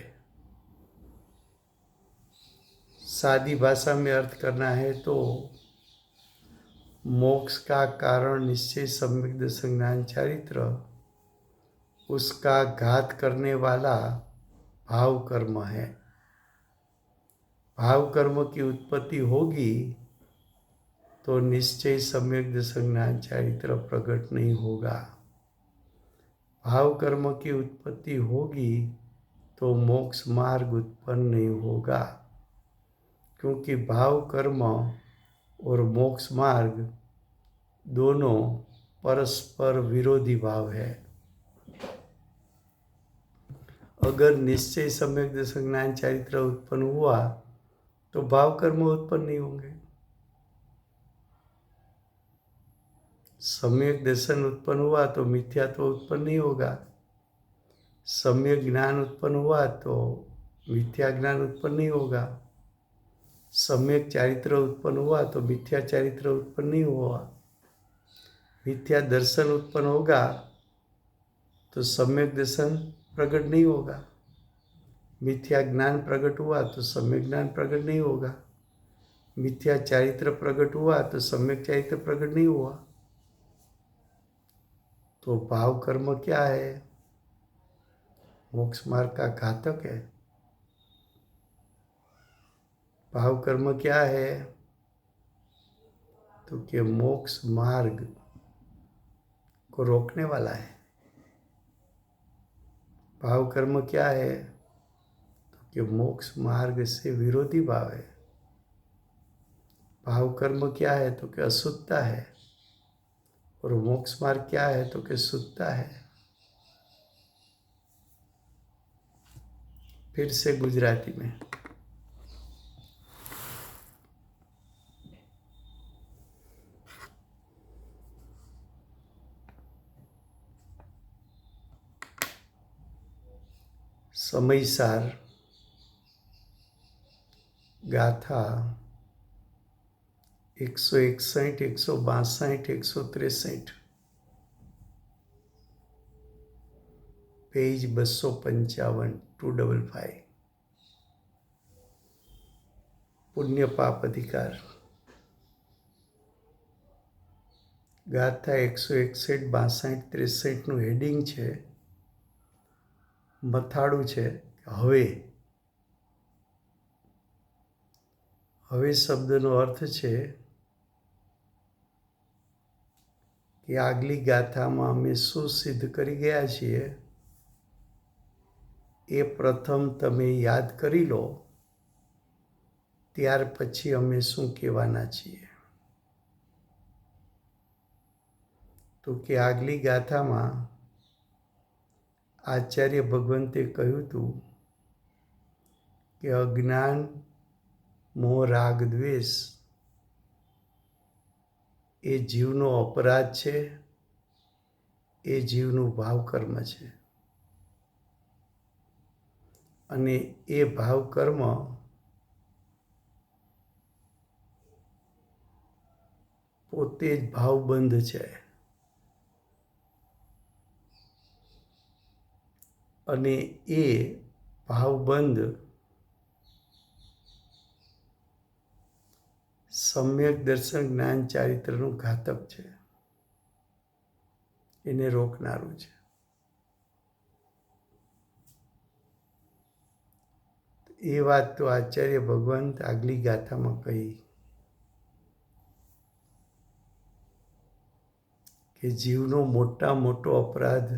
सादी भाषा में अर्थ करना है तो मोक्ष का कारण निश्चय सम्यक दशक ज्ञान चारित्र, उसका घात करने वाला भाव कर्म है। भाव कर्म की उत्पत्ति होगी तो निश्चय सम्यक दशक ज्ञान चारित्र प्रकट नहीं होगा। भाव कर्म की उत्पत्ति होगी तो मोक्ष मार्ग उत्पन्न नहीं होगा, क्योंकि भाव कर्म और मोक्ष मार्ग दोनों परस्पर विरोधी भाव है। अगर निश्चय सम्यक दशक ज्ञान चारित्र उत्पन्न हुआ तो भाव कर्म उत्पन्न नहीं होंगे। सम्यक दर्शन उत्पन्न हुआ तो मिथ्यात्व उत्पन्न नहीं होगा। सम्यक ज्ञान उत्पन्न हुआ तो मिथ्या ज्ञान उत्पन्न नहीं होगा। सम्यक चारित्र उत्पन्न हुआ तो मिथ्या चारित्र उत्पन्न नहीं हुआ। मिथ्या दर्शन उत्पन्न होगा तो सम्यक दर्शन प्रकट नहीं होगा। मिथ्या ज्ञान प्रकट हुआ तो सम्यक ज्ञान प्रकट नहीं होगा। मिथ्या चारित्र प्रकट हुआ तो सम्यक चारित्र प्रकट नहीं हुआ। तो भाव कर्म क्या है? मोक्ष मार्ग का घातक है। भाव कर्म क्या है? तो कि मोक्ष मार्ग को रोकने वाला है। भाव कर्म क्या है? तो कि मोक्ष मार्ग से विरोधी भाव है। भाव कर्म क्या है? तो कि अशुद्धता है। और मोक्ष मार्ग क्या है? तो कि शुद्धता है। फिर से गुजराती में સમયસાર ગાથા 161, 162, 163, पेज 255, 255, पुण्य पाप अधिकार। ગાથા 161, 62, 63નું હેડિંગ છે, મથાળું છે હવે। હવે શબ્દનો અર્થ છે કે આગલી ગાથામાં અમે શું સિદ્ધ કરી ગયા છીએ એ પ્રથમ તમે યાદ કરી લો, ત્યાર પછી અમે શું કહેવાના છીએ। તો કે આગલી ગાથામાં આચાર્ય ભગવંતે કહ્યું હતું કે અજ્ઞાન, મોહ, રાગ, દ્વેષ એ જીવનો અપરાધ છે, એ જીવનું ભાવ કર્મ છે. અને એ ભાવ કર્મ પોતે જ ભાવબંધ છે. અને એ ભાવબંધ સમ્યક દર્શન જ્ઞાન ચારિત્રનું ઘાતક છે, એને રોકનારું છે. એ વાત તો આચાર્ય ભગવંત આગલી ગાથામાં કહી કે જીવનો મોટા મોટો અપરાધ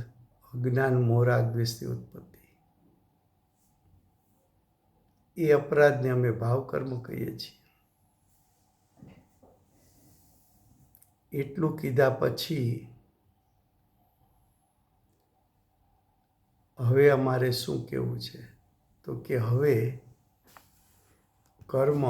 અજ્ઞાન મોહ દ્વેષની ઉત્પત્તિ. એ અપરાધને અમે ભાવકર્મ કહીએ છીએ. એટલું કીધા પછી હવે અમારે શું કહેવું છે? તો કે હવે કર્મ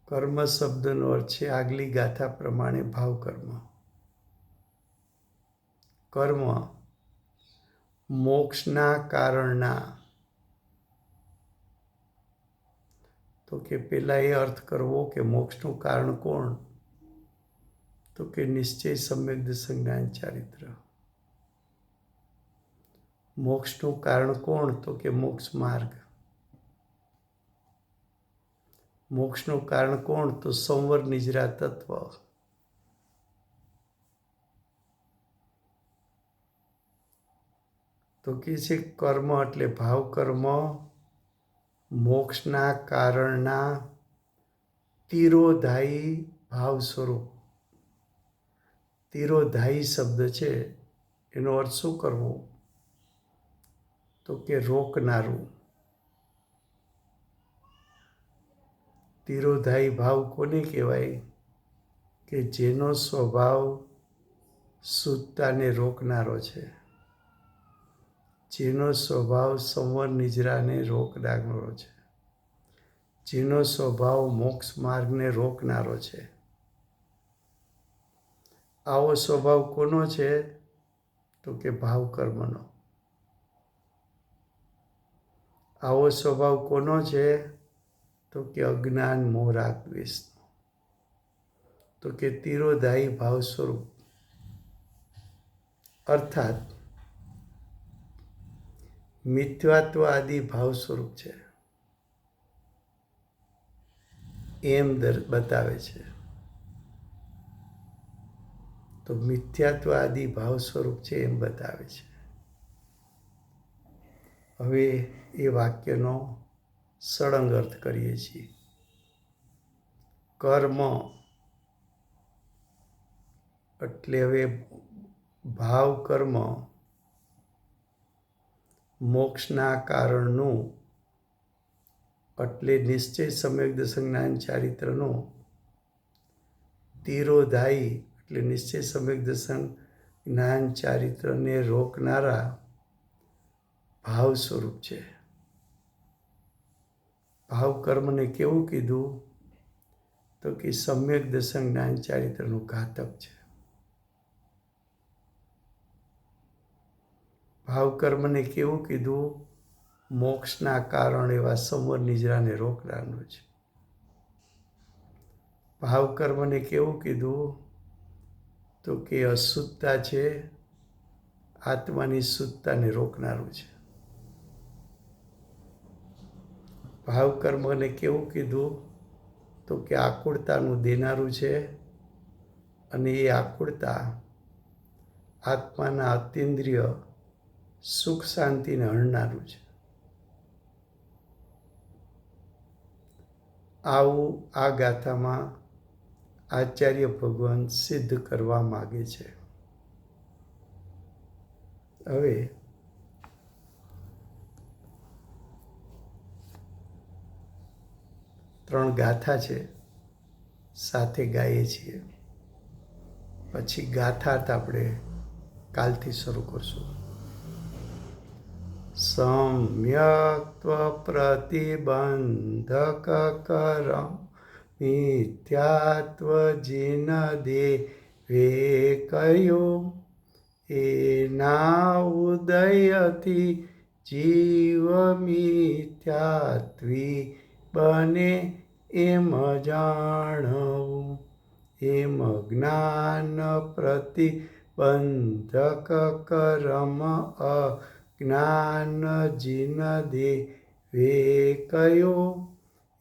કર્મ શબ્દનો અર્થ છે આગલી ગાથા પ્રમાણે ભાવકર્મ. કર્મ મોક્ષના કારણના. તો કે પેલા એ અર્થ કરવો કે મોક્ષનું કારણ કોણ? તો કે નિશ્ચય સમ્યક દર્શન જ્ઞાન ચારિત્ર. મોક્ષનું કારણ કોણ? તો કે મોક્ષ માર્ગ. મોક્ષનું કારણ કોણ? તો સંવર નિજરા તત્વ. તો કે છે કર્મ એટલે ભાવ કર્મ મોક્ષના કારણના તિરોધાયી ભાવ સ્વરૂપ. તિરોધાયી શબ્દ છે, એનો અર્થ શું કરવો? તો કે રોકનારું. તિરોધાયી ભાવ કોને કહેવાય? કે જેનો સ્વભાવ શુદ્ધતાને રોકનારો છે, જેનો સ્વભાવ સંવર નિજરાને રોકનારો છે, જેનો સ્વભાવ મોક્ષ માર્ગને રોકનારો છે. આવો સ્વભાવ કોનો છે? તો કે ભાવ કર્મનો. આવો સ્વભાવ કોનો છે? તો કે અજ્ઞાન મોહ રાગ દ્વેષનો. તો કે તિરોધાયી ભાવ સ્વરૂપ. અર્થાત મિથ્યાત્વ આદિ ભાવ સ્વરૂપ છે એમ બતાવે છે. તો મિથ્યાત્વ આદિ ભાવ સ્વરૂપ છે એમ બતાવે છે. હવે એ વાક્યનો સળંગ અર્થ કરીએ છીએ. કર્મ એટલે હવે ભાવ કર્મ મોક્ષના કારણનું એટલે નિશ્ચય સમ્યક દર્શન જ્ઞાન ચારિત્રનું તિરોધાયી એટલે નિશ્ચય સમ્યક દર્શન જ્ઞાન ચારિત્રને રોકનારા ભાવ સ્વરૂપ છે. ભાવ કર્મને કેવું કીધું? તો કે સમ્યક દર્શન જ્ઞાન ચારિત્રનું ઘાતક છે. ભાવ કર્મને કેવું કીધું? મોક્ષના કારણ એવા સંવર નિજરાને રોકનારનું છે. ભાવ કર્મને કેવું કીધું? તો કે અશુદ્ધતા છે, આત્માની શુદ્ધતાને રોકનારું છે. ભાવ કર્મને કેવું કીધું? તો કે આકુળતાનું દેનારું છે, અને એ આકુળતા આત્માના અતિન્દ્રિય સુખ શાંતિને હણનારું છે. આવું આ ગાથામાં આચાર્ય ભગવાન સિદ્ધ કરવા માગે છે. હવે 3 ગાથા છે, સાથે ગાઈએ છીએ. પછી ગાથાર્થ આપણે કાલથી શરૂ કરશું. सम्यक्त्वप्रतिबन्धककरं मिथ्यात्वजिन देवे कयो एनाउदयति जीव मिथ्यात्वी बने एम जाणવું એમ જ્ઞાન પ્રતિબંધક કરમ અજ્ઞાન જીન દેવે કયો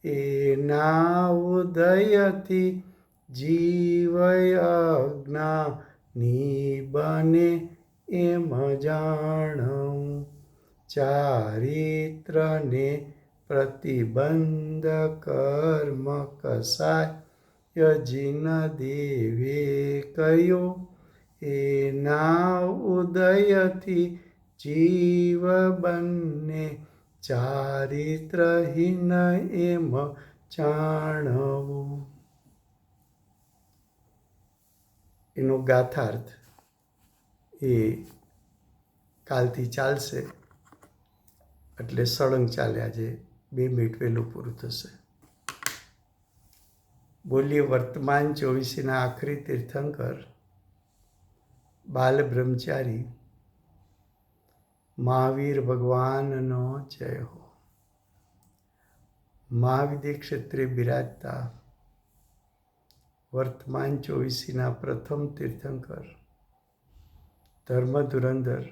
એના ઉદયથી જીવય અજ્ઞાની બને એમ જાણવું ચારિત્રને પ્રતિબંધ કર્મ કસાય જીન દેવે કયો એના ઉદયથી જીવ બંને ચારિત્રહીન એમ જાણવું. એનો ગાથાર્થ એ કાલથી ચાલશે, એટલે સળંગ ચાલ્યા છે. 2 મિનિટ વહેલું પૂરું થશે. બોલીએ વર્તમાન 24ના આખરી તીર્થંકર બાલ બ્રહ્મચારી મહાવીર ભગવાનનો જય હો. મહાવિદ્ય ક્ષેત્રે બિરાજતા વર્તમાન 24ના પ્રથમ તીર્થંકર ધર્મ ધુરંધર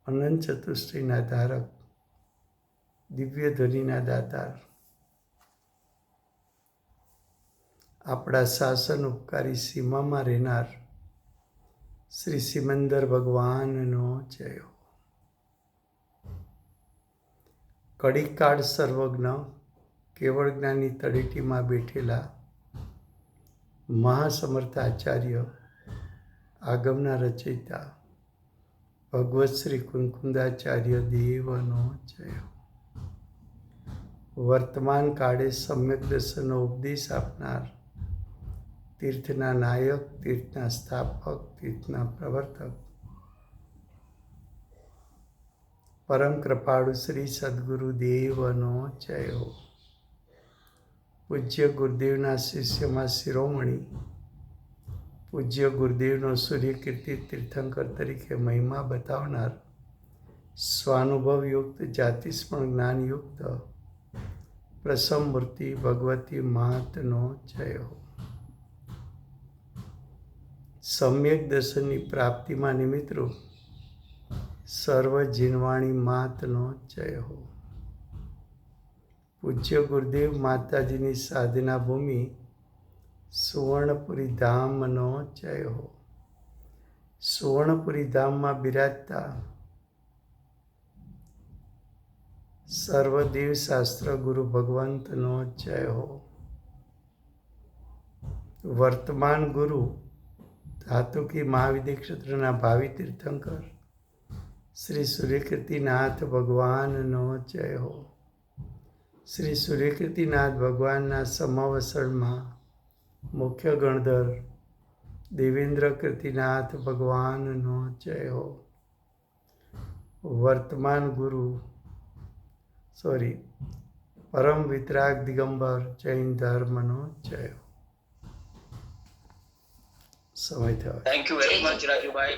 અનંત ચતુષ્ટયના ધારક દિવ્ય ધ્વનિના દાતાર આપણા શાસન ઉપકારી સીમામાં રહેનાર શ્રી સિમંદર ભગવાનનો જય હો. કડીકાળ સર્વજ્ઞ કેવળ જ્ઞાની તળેટીમાં બેઠેલા મહાસમર્થ આચાર્ય આગમના રચયિતા ભગવત શ્રી કુંકુંદાચાર્ય દેવનો જય હો. વર્તમાન કાળે સમ્યક દર્શનનો ઉપદેશ આપનાર તીર્થના નાયક, તીર્થના સ્થાપક, તીર્થના પ્રવર્તક પરમ કૃપાળુ શ્રી સદગુરુ દેવનો જય હો. પૂજ્ય ગુરુદેવના શિષ્યમાં શિરોમણી પૂજ્ય ગુરુદેવનો સૂર્યકીર્તિ તીર્થંકર તરીકે મહિમા બતાવનાર સ્વાનુભવયુક્ત જાતિસ્મરણ જ્ઞાનયુક્ત પ્રસમ મૂર્તિ ભગવતી માતનો જય હો. સમ્યક દર્શનની પ્રાપ્તિમાં નિમિત્તરૂપ સર્વ જીનવાણી માતનો જય હો. પૂજ્ય ગુરુદેવ માતાજીની સાધના ભૂમિ સુવર્ણપુરી ધામનો જય હો. સુવર્ણપુરી ધામમાં બિરાજતા સર્વદેવ શાસ્ત્ર ગુરુ ભગવંતનો જય હો. વર્તમાન ગુરુ ધાતુકી મહાવિદ્ય ક્ષેત્રના ભાવિ તીર્થંકર શ્રી સૂર્યકીર્તિનાથ ભગવાનનો જય હો. શ્રી સૂર્યકીર્તિનાથ ભગવાનના સમાવસરમાં મુખ્ય ગણધર દેવેન્દ્ર કીર્તિનાથ ભગવાનનો જય હો. વર્તમાન ગુરુ પરમ વિતરાગ દિગંબર જૈન ધર્મનો જય હો. સમય થયો. Thank you very much, Rajubai.